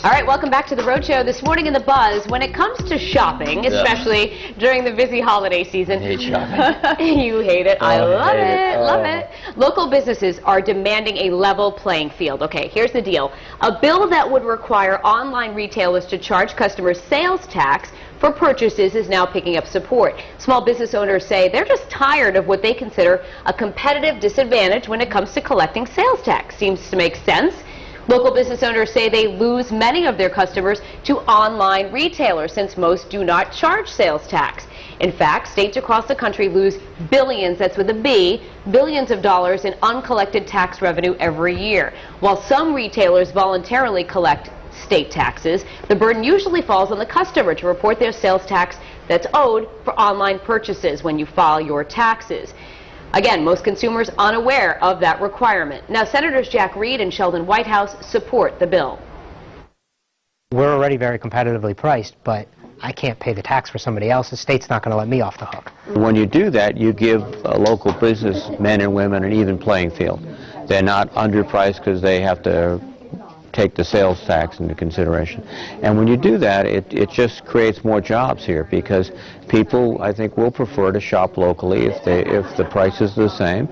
All right, welcome back to the Road Show. This morning in the Buzz, when it comes to shopping, especially during the busy holiday season. I hate shopping. You hate it. I love it. Love it. Local businesses are demanding a level playing field. Okay, here's the deal. A bill that would require online retailers to charge customers sales tax for purchases is now picking up support. Small business owners say they're just tired of what they consider a competitive disadvantage when it comes to collecting sales tax. Seems to make sense. Local business owners say they lose many of their customers to online retailers since most do not charge sales tax. In fact, states across the country lose billions, that's with a B, billions of dollars in uncollected tax revenue every year. While some retailers voluntarily collect state taxes, the burden usually falls on the customer to report their sales tax that's owed for online purchases when you file your taxes. Again, most consumers unaware of that requirement. Now, Senators Jack Reed and Sheldon Whitehouse support the bill. We're already very competitively priced, but I can't pay the tax for somebody else. The state's not going to let me off the hook. When you do that, you give local business men and women an even playing field. They're not underpriced because they have to take the sales tax into consideration. And when you do that, it just creates more jobs here because people, I think, will prefer to shop locally if the price is the same.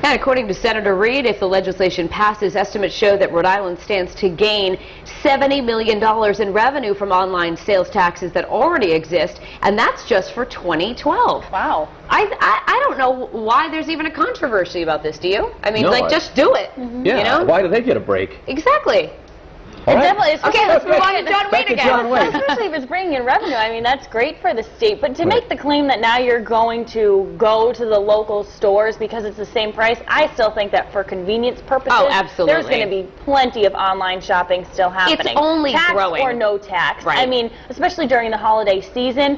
And according to Senator Reed, if the legislation passes, estimates show that Rhode Island stands to gain $70 million in revenue from online sales taxes that already exist, and that's just for 2012. Wow. I don't know why there's even a controversy about this, do you? I mean, just do it. Yeah, you know? Why do they get a break? Exactly. All right. Okay, let's move on to John Wayne again. John Wayne. Especially if it's bringing in revenue. I mean, that's great for the state. But to make the claim that now you're going to go to the local stores because it's the same price, I still think that for convenience purposes, absolutely, there's going to be plenty of online shopping still happening. It's only tax growing. or no tax. Right. I mean, especially during the holiday season.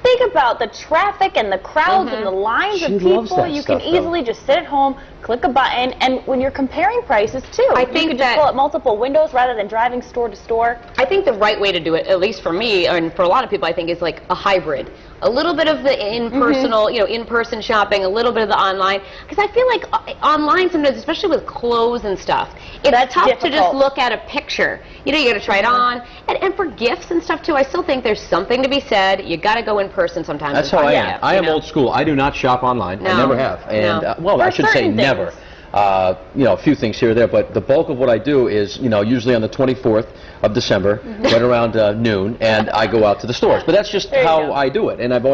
Think about the traffic and the crowds and the lines of people. You can easily just sit at home, click a button, and when you're comparing prices too, I think you can just pull up multiple windows rather than driving store to store. I think the right way to do it, at least for me and for a lot of people, I think, is like a hybrid. A little bit of the in-person shopping, a little bit of the online. Because I feel like online sometimes, especially with clothes and stuff, it's tough to just look at a picture. You know, you got to try it on. And for gifts and stuff too, I still think there's something to be said. You got to go in person sometimes. That's how I am. I am old school. I do not shop online. I never have. And well, I should say never. You know, a few things here or there, but the bulk of what I do is, you know, usually on the 24th of December, right around noon, and I go out to the stores. But that's just how I do it, and I've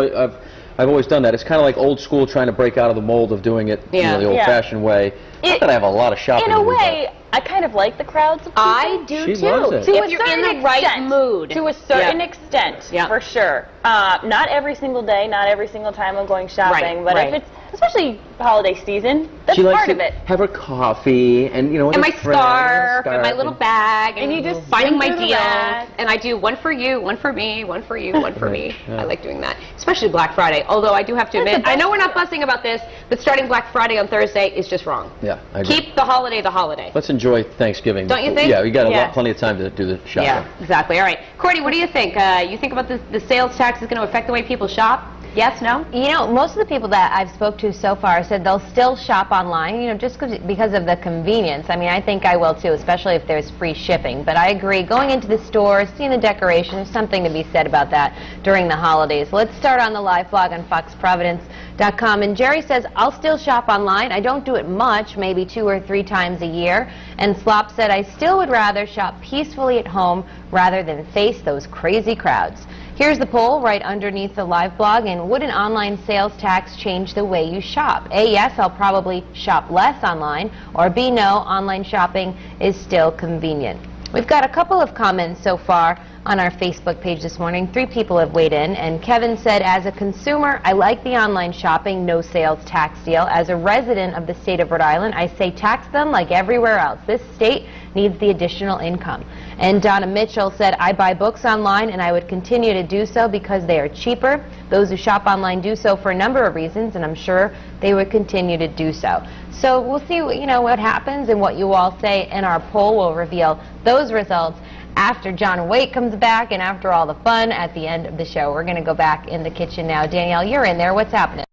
always done that. It's kind of like old school, trying to break out of the mold of doing it you know, the old-fashioned way. Not that I have a lot of shopping. In a way, I kind of like the crowds of people. I do too. If you're in the right mood. To a certain extent, for sure. Not every single day, not every single time I'm going shopping, but if it's, especially holiday season, that's part of it. Have her coffee and, you know, and my scarf and my little bag and you just finding my deals. And I do one for you, one for me, one for you, one for me. I like doing that, especially Black Friday. Although I do have to admit, I know we're not fussing about this, but starting Black Friday on Thursday is just wrong. Yeah, I agree. Keep the holiday the holiday. Let's enjoy Thanksgiving. Don't you think? Yeah, we got plenty of time to do the shopping. Yeah, exactly. All right, Courtney, what do you think? You think about the sales tax is going to affect the way people shop? Yes, no? You know, most of the people that I've spoke to so far said they'll still shop online, you know, just because of the convenience. I mean, I think I will too, especially if there's free shipping. But I agree, going into the store, seeing the decorations, something to be said about that during the holidays. Let's start on the live blog on foxprovidence.com. And Jerry says, I'll still shop online. I don't do it much, maybe 2 or 3 times a year. And Slop said, I still would rather shop peacefully at home rather than face those crazy crowds. Here's the poll right underneath the live blog, and would an online sales tax change the way you shop? A, yes, I'll probably shop less online, or B, no, online shopping is still convenient. We've got a couple of comments so far on our Facebook page this morning. 3 people have weighed in, and Kevin said, as a consumer, I like the online shopping, no sales tax deal. As a resident of the state of Rhode Island, I say tax them like everywhere else. This state needs the additional income. And Donna Mitchell said, I buy books online and I would continue to do so because they are cheaper. Those who shop online do so for a number of reasons, and I'm sure they would continue to do so. So we'll see, you know, what happens, and what you all say in our poll will reveal those results after John Waite comes back and after all the fun at the end of the show. We're going to go back in the kitchen now. Danielle, you're in there. What's happening?